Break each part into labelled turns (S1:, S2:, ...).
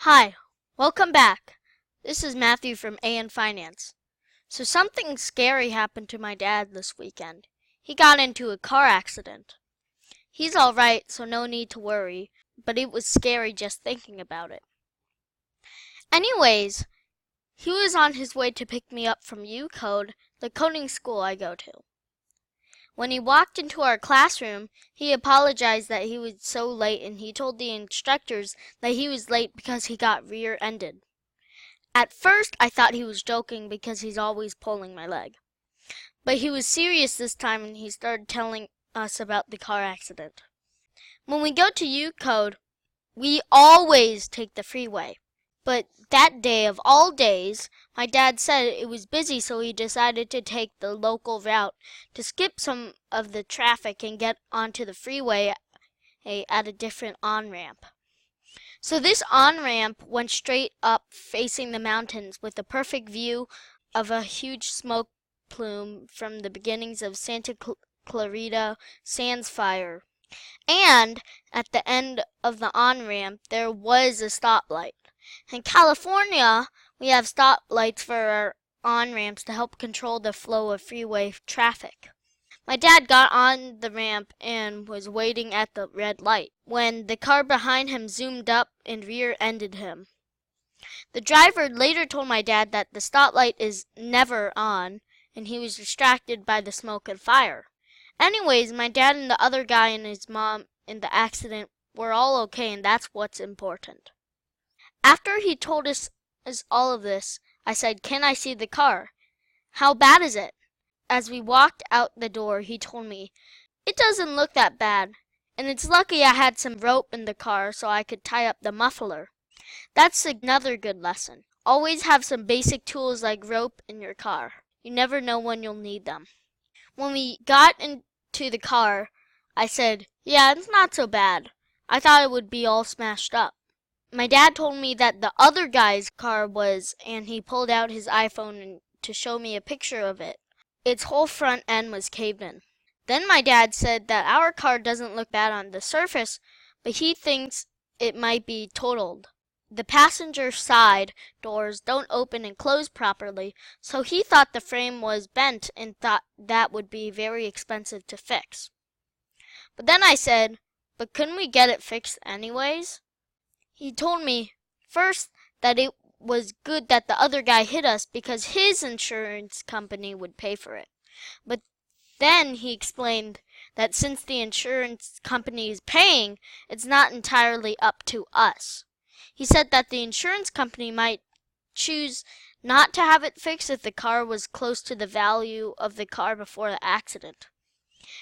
S1: Hi, welcome back. This is Matthew from AN Finance. So something scary happened to my dad this weekend. He got into a car accident. He's all right, so no need to worry, but it was scary just thinking about it. Anyways, he was on his way to pick me up from UCode, the coding school I go to. When he walked into our classroom, he apologized that he was so late and he told the instructors that he was late because he got rear-ended. At first, I thought he was joking because he's always pulling my leg. But he was serious this time and he started telling us about the car accident. When we go to UCode, we always take the freeway. But that day of all days, my dad said it was busy, so he decided to take the local route to skip some of the traffic and get onto the freeway at a different on-ramp. So this on-ramp went straight up facing the mountains with a perfect view of a huge smoke plume from the beginnings of Santa Clarita Sands fire. And at the end of the on-ramp, there was a stoplight. In California, we have stoplights for our on-ramps to help control the flow of freeway traffic. My dad got on the ramp and was waiting at the red light when the car behind him zoomed up and rear-ended him. The driver later told my dad that the stoplight is never on and he was distracted by the smoke and fire. Anyways, my dad and the other guy and his mom in the accident were all okay, and that's what's important. After he told us all of this, I said, "Can I see the car? How bad is it?" As we walked out the door, he told me, "It doesn't look that bad, and it's lucky I had some rope in the car so I could tie up the muffler." That's another good lesson. Always have some basic tools like rope in your car. You never know when you'll need them. When we got into the car, I said, "Yeah, it's not so bad. I thought it would be all smashed up." My dad told me that the other guy's car was, and he pulled out his iPhone to show me a picture of it. Its whole front end was caved in. Then my dad said that our car doesn't look bad on the surface, but he thinks it might be totaled. The passenger side doors don't open and close properly, so he thought the frame was bent and thought that would be very expensive to fix. But then I said, "But couldn't we get it fixed anyways?" He told me, first, that it was good that the other guy hit us because his insurance company would pay for it. But then he explained that since the insurance company is paying, it's not entirely up to us. He said that the insurance company might choose not to have it fixed if the car was close to the value of the car before the accident.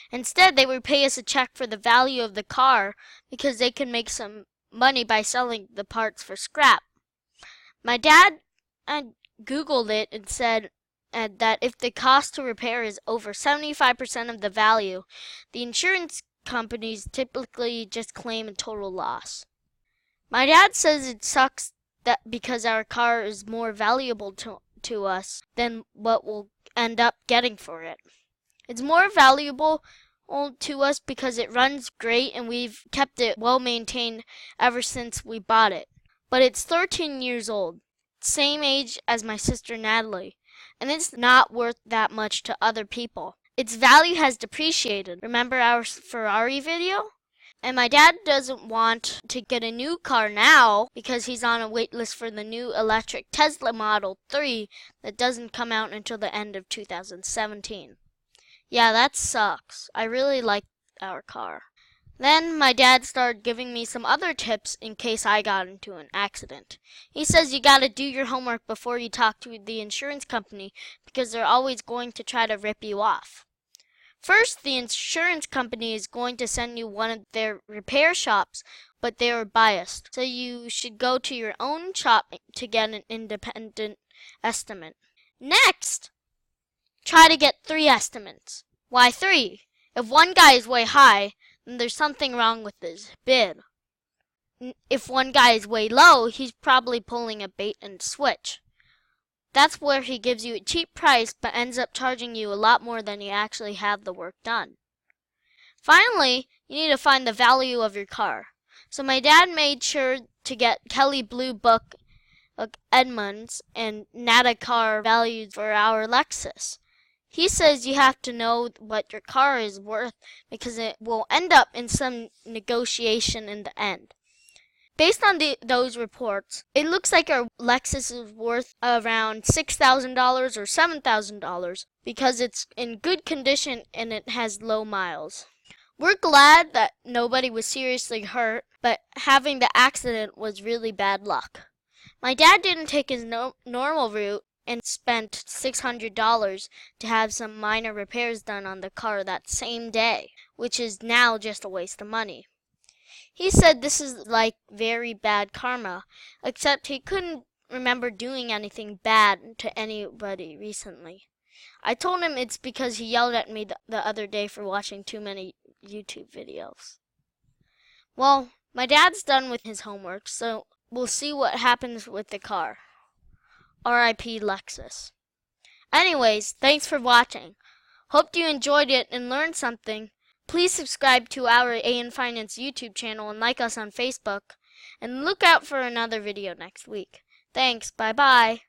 S1: Instead, they would pay us a check for the value of the car because they can make some money by selling the parts for scrap. My dad Googled it and said that if the cost to repair is over 75% of the value, the insurance companies typically just claim a total loss. My dad says it sucks that because our car is more valuable to us than what we'll end up getting for it. It's more valuable to us because it runs great and we've kept it well maintained ever since we bought it. But it's 13 years old, same age as my sister Natalie, and it's not worth that much to other people. Its value has depreciated. Remember our Ferrari video? And my dad doesn't want to get a new car now because he's on a wait list for the new electric Tesla Model 3 that doesn't come out until the end of 2017. Yeah, that sucks. I really like our car. Then my dad started giving me some other tips in case I got into an accident. He says you gotta do your homework before you talk to the insurance company because they're always going to try to rip you off. First, the insurance company is going to send you one of their repair shops, but they are biased. So you should go to your own shop to get an independent estimate. Next, try to get 3 estimates. Why 3? If one guy is way high, then there's something wrong with his bid. If one guy is way low, he's probably pulling a bait and switch. That's where he gives you a cheap price but ends up charging you a lot more than you actually have the work done. Finally, you need to find the value of your car. So my dad made sure to get Kelly Blue Book of Edmunds and Nata car values for our Lexus. He says you have to know what your car is worth because it will end up in some negotiation in the end. Based on those reports, it looks like our Lexus is worth around $6,000 or $7,000 because it's in good condition and it has low miles. We're glad that nobody was seriously hurt, but having the accident was really bad luck. My dad didn't take his normal route and spent $600 to have some minor repairs done on the car that same day, which is now just a waste of money. He said this is like very bad karma, except he couldn't remember doing anything bad to anybody recently. I told him it's because he yelled at me the other day for watching too many YouTube videos. Well, my dad's done with his homework, so we'll see what happens with the car. R.I.P. Lexus. Anyways, thanks for watching. Hope you enjoyed it and learned something. Please subscribe to our A&N Finance YouTube channel and like us on Facebook. And look out for another video next week. Thanks. Bye-bye.